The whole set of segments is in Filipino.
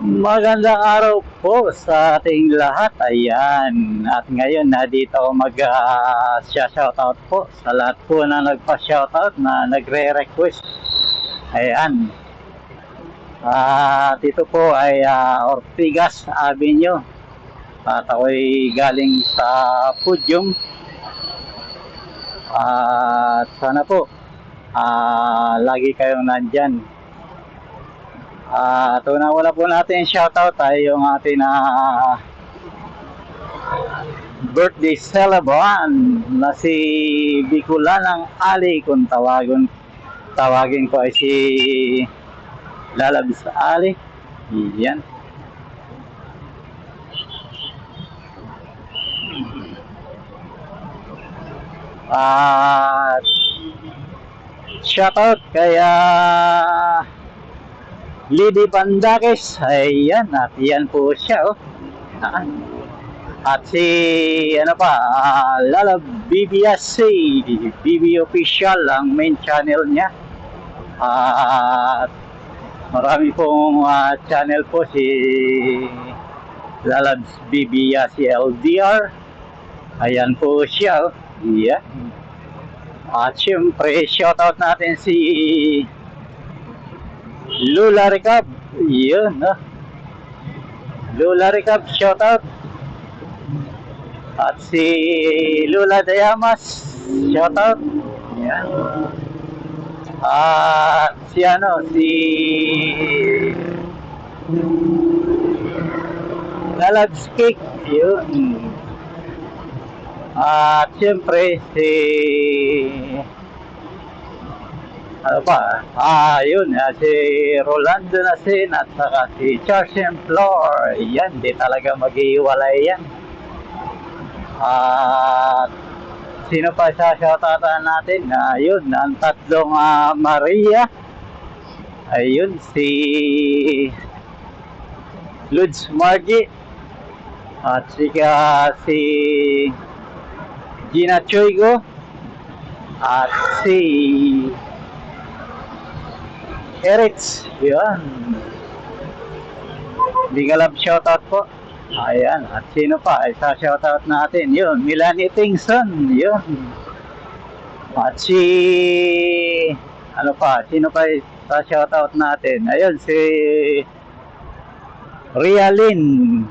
Magandang araw po sa ating lahat. Ayan. At ngayon, dito ako mag-shoutout po sa lahat po na nagpa-shoutout na nagre-request. Ayan. Dito po ay Ortigas Avenue. At ako'y galing sa Pudyum. At sana po, lagi kayong nandyan. Una po natin shoutout ay yung ating birthday celebrant na si Bicolanang Ali, kung tawagin ko ay si Lalabs Ali. Yan. Shoutout kay Lidi Pandakis. Ayan, at yan po siya, oh. At si Lala BBSC, BB Official ang main channel niya. At marami pong channel po si Lala BBSC LDR. Ayan po siya, oh. Yeah. At syempre, shoutout natin si Lula Recap. Yun, no? Lula Recap, shoutout. At si Lula Dayamas, shoutout. Yan. At si Lalabs Cake. Yun. At siyempre si yun, si Rolando Nasin at saka si Charles Floor. Yan, di talaga mag-iwalay yan. At sino pa sa shoutoutan natin? Yun, ang tatlong Maria. Ayun, si Ludes Margie. At si Gina Choigo. At si Erits, yun. Bigalab shoutout po. Ayan, at sino pa? Isa shoutout natin, yun. Melanie Tingson, yun. At sino pa sa shoutout natin? Ayun, si Rialyn.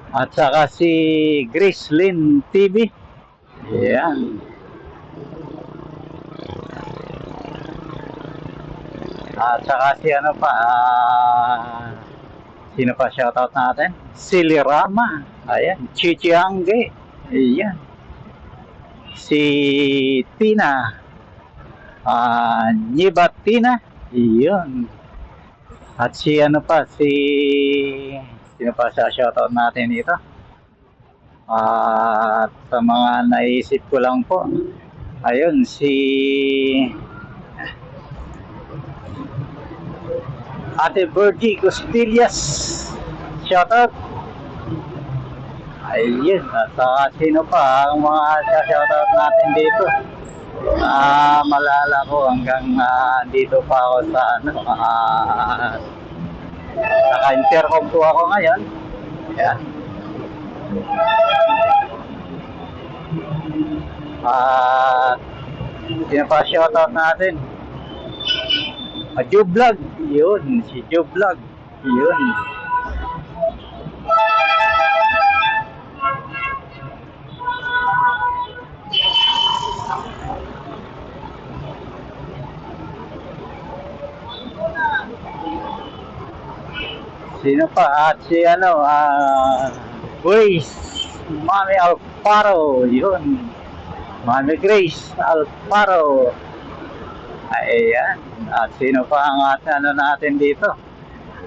At saka si Grace Lynn TV. Ayan. At saka si sino pa shoutout natin? Si Lirama. Ayan. Chichi Angge. Ayan. Si Tina. Nibat Tina. Ayan. At si sino pa sa shoutout natin dito? At sa mga naisip ko lang po. Ayun, si Ate Birdie Costillas, shoutout. Ayun, at sino pa ang mga shoutout natin dito? Malala ko hanggang dito pa ako sa naka-intercom po ako ngayon. Ayan. Sino pa shoutout natin? Joe Vlog, yun, si Joe Vlog, yun. Sino pa? At si Grace, Mami Alfaro, yun. Mami Grace Alfaro. Ayan. At sino pa ang natin dito?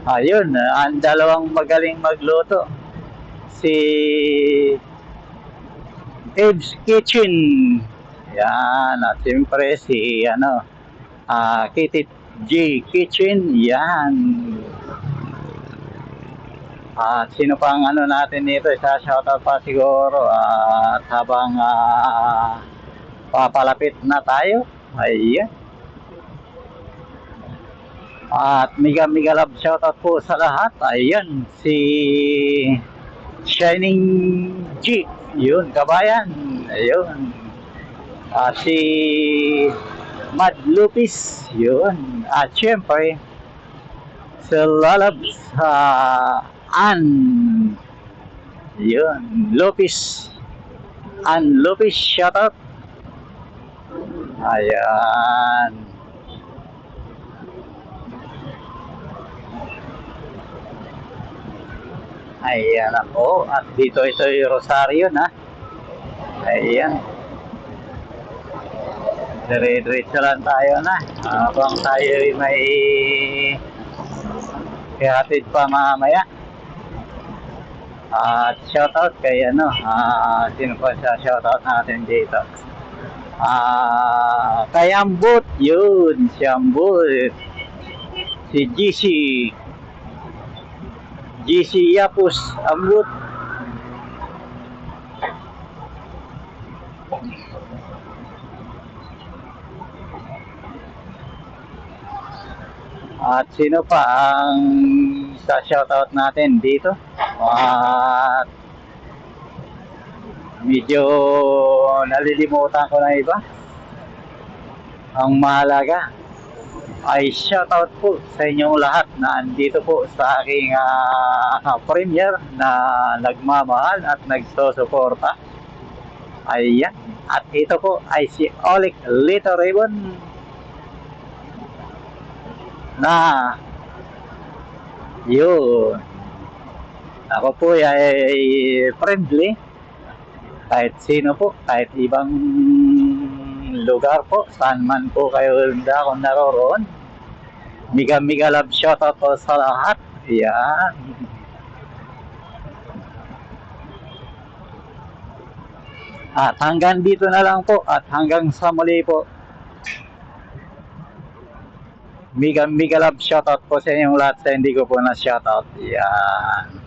Ayun, ang dalawang magaling magluto. Si Dave's Kitchen. Yan. At siyempre si Kitty G Kitchen. Yan. At sino pa ang natin dito? Isa shoutout pa siguro. At habang papalapit na tayo. Ayan. At mega mega love shoutout po sa lahat. Ayan, si Shining G. Yun, kabayan. Ayun. At si Mad Lupis. Yun. At syempre, sa lalab sa An. Yun. Lupis. An Lupis, shoutout. Ayan. Ayan ako. At dito ito yung Rosario na. Ayan. Dire-diretso lang tayo na. Habang tayo may ihatid pa mamaya. At shoutout kay sino pa sa shoutout natin dito? Kay Ambut. Yun, si Ambut. Si GC Yapus Ambut. At sino pa ang sa shoutout natin dito? At medyo nalilimutan ko na iba. Ang mahalaga ay shoutout po sa inyong lahat na andito po sa aking premier na nagmamahal at nagsusuporta. Ayan. At ito po ay si Olik Little Ribbon na yun. Ako po ay friendly. Kahit sino po, kahit ibang lugar po, saan man po kayo ako naroroon. Mega mega love shoutout po sa lahat. Yan. At hanggang dito na lang po at hanggang sa muli po. Mega mega love shoutout po sa inyong lahat sa hindi ko po na shoutout. Yan.